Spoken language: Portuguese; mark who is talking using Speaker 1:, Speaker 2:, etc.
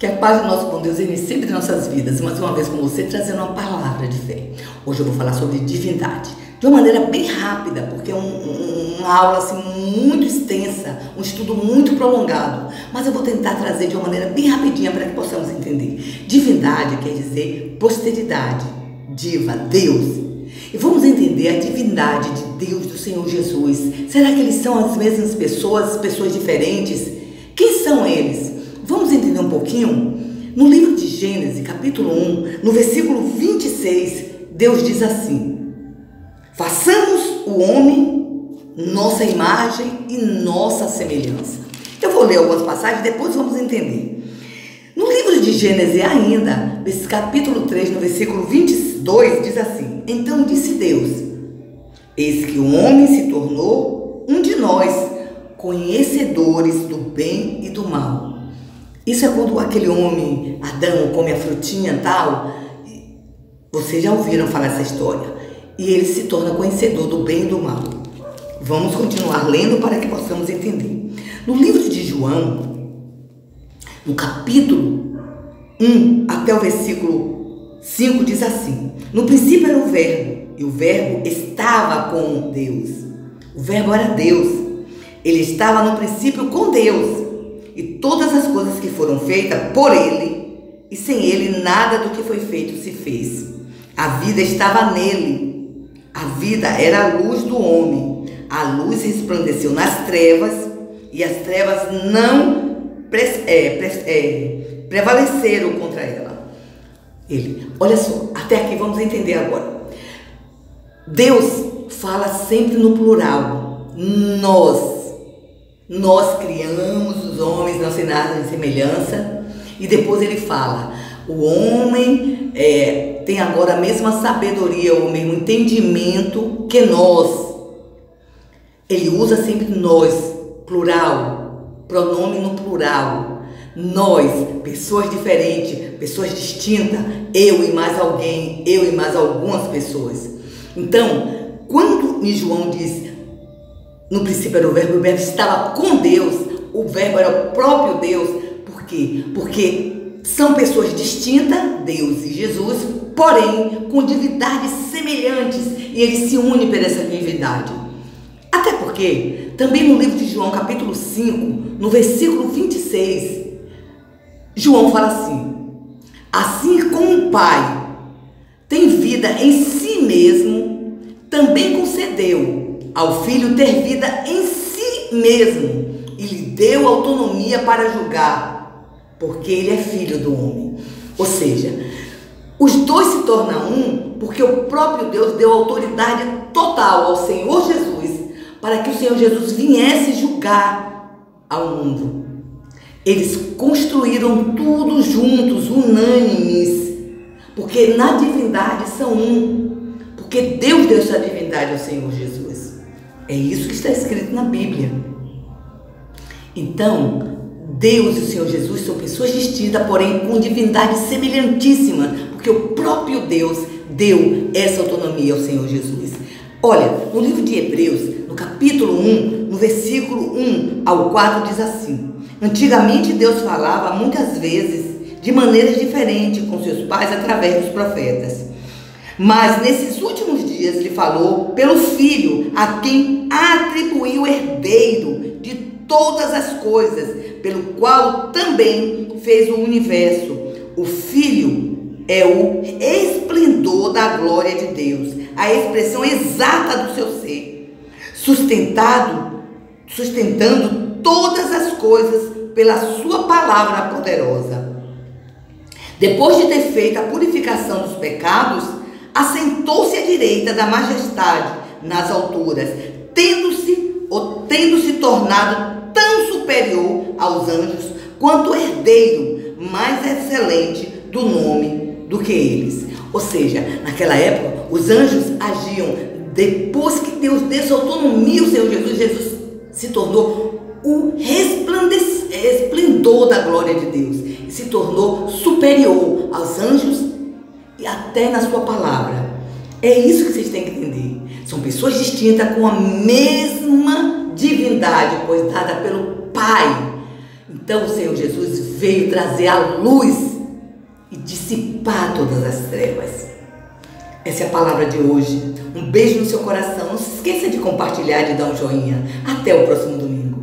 Speaker 1: Que a paz do nosso bom Deus reine sempre em nossas vidas. Mais uma vez com você, trazendo uma palavra de fé. Hoje eu vou falar sobre divindade. De uma maneira bem rápida, porque é uma aula assim, muito extensa, um estudo muito prolongado. Mas eu vou tentar trazer de uma maneira bem rapidinha para que possamos entender. Divindade quer dizer posteridade. Diva, Deus. E vamos entender a divindade de Deus, do Senhor Jesus. Será que eles são as mesmas pessoas, pessoas diferentes? Quem são eles? Vamos entender um pouquinho? No livro de Gênesis, capítulo 1, no versículo 26, Deus diz assim: façamos o homem nossa imagem e nossa semelhança. Eu vou ler algumas passagens, depois vamos entender. No livro de Gênesis ainda, nesse capítulo 3, no versículo 22, diz assim: então disse Deus, eis que o homem se tornou um de nós, conhecedores do bem e do mal. Isso é quando aquele homem, Adão, come a frutinha e tal. Vocês já ouviram falar essa história. E ele se torna conhecedor do bem e do mal. Vamos continuar lendo para que possamos entender. No livro de João, no capítulo 1 até o versículo 5, diz assim: no princípio era o verbo, e o verbo estava com Deus. O verbo era Deus. Ele estava no princípio com Deus. E todas as coisas que foram feitas por ele, e sem ele nada do que foi feito se fez. A vida estava nele. A vida era a luz do homem. A luz resplandeceu nas trevas, e as trevas não prevaleceram contra ela. Olha só, até aqui vamos entender agora. Deus fala sempre no plural. Nós criamos os homens, nossa imagem e semelhança. E depois ele fala, o homem tem agora a mesma sabedoria, o mesmo entendimento que nós. Ele usa sempre nós, plural, pronome no plural. Nós, pessoas diferentes, pessoas distintas, eu e mais alguém, eu e mais algumas pessoas. Então, quando João diz, no princípio era o verbo estava com Deus, o verbo era o próprio Deus. Por quê? Porque são pessoas distintas, Deus e Jesus, porém com divindades semelhantes, e eles se unem por essa divindade. Até porque, também no livro de João, capítulo 5, no versículo 26, João fala assim como o Pai tem vida em si mesmo, também concedeu ao Filho ter vida em si mesmo e lhe deu autonomia para julgar, porque ele é filho do homem. Ou seja, os dois se tornam um, porque o próprio Deus deu autoridade total ao Senhor Jesus, para que o Senhor Jesus viesse julgar ao mundo. Eles construíram tudo juntos, unânimes, porque na divindade são um, porque Deus deu essa divindade ao Senhor Jesus. É isso que está escrito na Bíblia. Então, Deus e o Senhor Jesus são pessoas distintas, porém com divindade semelhantíssima, porque o próprio Deus deu essa autonomia ao Senhor Jesus. Olha, no livro de Hebreus, no capítulo 1, no versículo 1 ao 4, diz assim: antigamente Deus falava muitas vezes de maneiras diferentes com seus pais através dos profetas. Mas nesses últimos dias lhe falou pelo Filho, a quem atribuiu herdeiro de todas as coisas, pelo qual também fez o universo. O Filho é o esplendor da glória de Deus, a expressão exata do seu ser, sustentando todas as coisas pela sua palavra poderosa. Depois de ter feito a purificação dos pecados, assentou-se à direita da majestade nas alturas, tendo-se tornado tão superior aos anjos quanto herdeiro mais excelente do nome do que eles. Ou seja, naquela época, os anjos agiam depois que Deus deu sua autonomia ao Senhor Jesus. Jesus se tornou o esplendor da glória de Deus, e se tornou superior aos anjos e até na sua palavra. É isso que vocês têm que entender. São pessoas distintas com a mesma divindade, pois dada pelo Pai. Então o Senhor Jesus veio trazer a luz e dissipar todas as trevas. Essa é a palavra de hoje. Um beijo no seu coração. Não se esqueça de compartilhar e de dar um joinha. Até o próximo domingo.